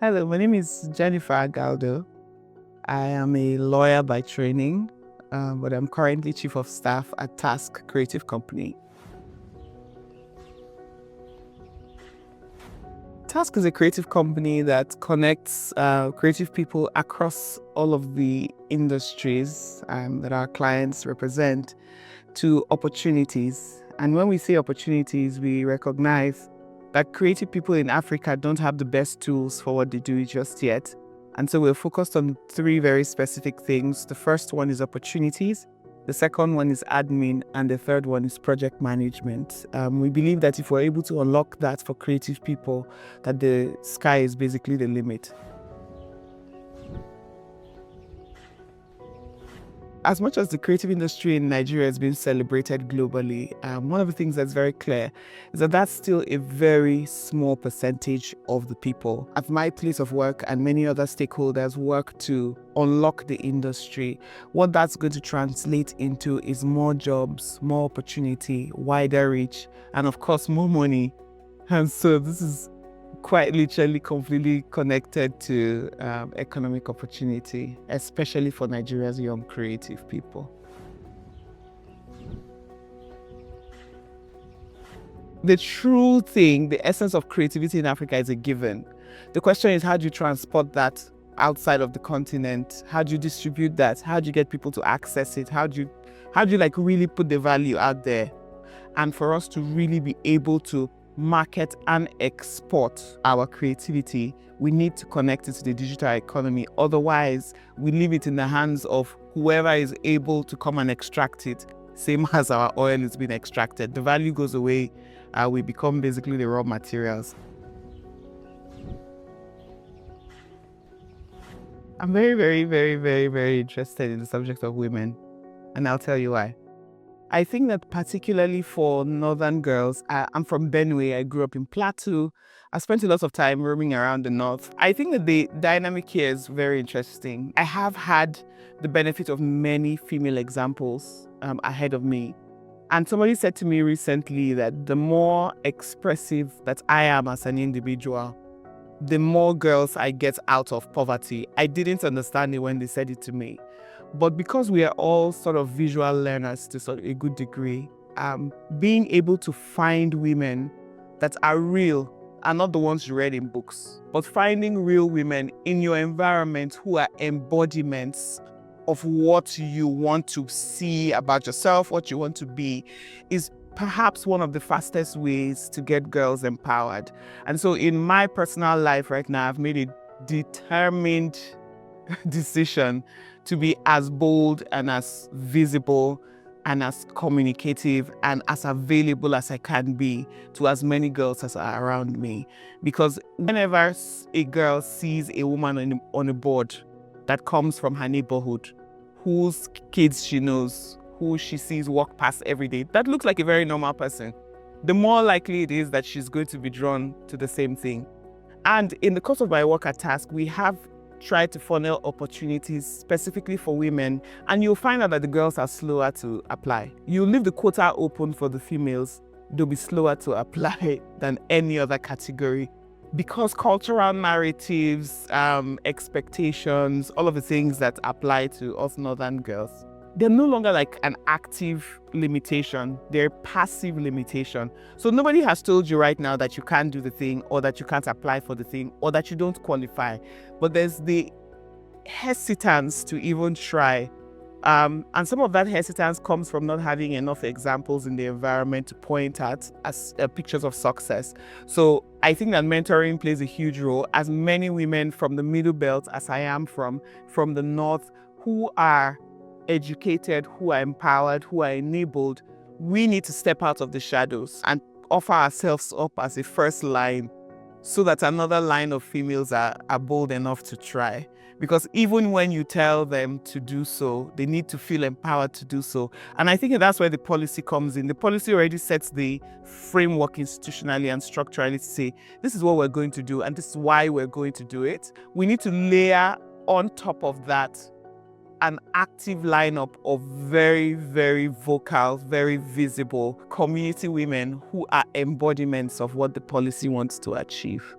Hello, my name is Jennifer Galdo. I am a lawyer by training, but I'm currently Chief of Staff at TASCK Creative Company. TASCK is a creative company that connects creative people across all of the industries that our clients represent to opportunities. And when we say opportunities, we recognize that creative people in Africa don't have the best tools for what they do just yet. And so we're focused on three very specific things. The first one is opportunities. The second one is admin, and the third one is project management. We believe that if we're able to unlock that for creative people, that the sky is basically the limit. As much as the creative industry in Nigeria has been celebrated globally, one of the things that's very clear is that that's still a very small percentage of the people. At my place of work and many other stakeholders work to unlock the industry. What that's going to translate into is more jobs, more opportunity, wider reach, and of course, more money. And so this is quite literally completely connected to economic opportunity, especially for Nigeria's young creative people. The true thing, the essence of creativity in Africa is a given. The question is, how do you transport that outside of the continent? How do you distribute that? How do you get people to access it? How do you like really put the value out there? And for us to really be able to market and export our creativity, we need to connect it to the digital economy. Otherwise, we leave it in the hands of whoever is able to come and extract it, same as our oil is being extracted. The value goes away. We become basically the raw materials. I'm very, very, very, very, very interested in the subject of women, and I'll tell you why. I think that particularly for northern girls, I'm from Benue, I grew up in Plateau. I spent a lot of time roaming around the north. I think that the dynamic here is very interesting. I have had the benefit of many female examples ahead of me. And somebody said to me recently that the more expressive that I am as an individual, the more girls I get out of poverty. I didn't understand it when they said it to me. But because we are all sort of visual learners to sort of a good degree, being able to find women that are real are not the ones you read in books, but finding real women in your environment who are embodiments of what you want to see about yourself, what you want to be, is perhaps one of the fastest ways to get girls empowered. And so in my personal life right now, I've made a determined decision to be as bold and as visible and as communicative and as available as I can be to as many girls as are around me. Because whenever a girl sees a woman on a board that comes from her neighborhood, whose kids she knows, who she sees walk past every day, that looks like a very normal person, the more likely it is that she's going to be drawn to the same thing. And in the course of my work at TASCK, we have tried to funnel opportunities specifically for women, and you'll find out that the girls are slower to apply. You leave the quota open for the females, they'll be slower to apply than any other category, because cultural narratives, expectations, all of the things that apply to us northern girls, they're no longer like an active limitation, they're a passive limitation. So nobody has told you right now that you can't do the thing, or that you can't apply for the thing, or that you don't qualify. But there's the hesitance to even try. And some of that hesitance comes from not having enough examples in the environment to point at as pictures of success. So I think that mentoring plays a huge role. As many women from the Middle Belt, as I am from the North, who are educated, who are empowered, who are enabled, we need to step out of the shadows and offer ourselves up as a first line so that another line of females are bold enough to try. Because even when you tell them to do so, they need to feel empowered to do so. And I think that's where the policy comes in. The policy already sets the framework institutionally and structurally to say, this is what we're going to do and this is why we're going to do it. We need to layer on top of that an active lineup of very, very vocal, very visible community women who are embodiments of what the policy wants to achieve.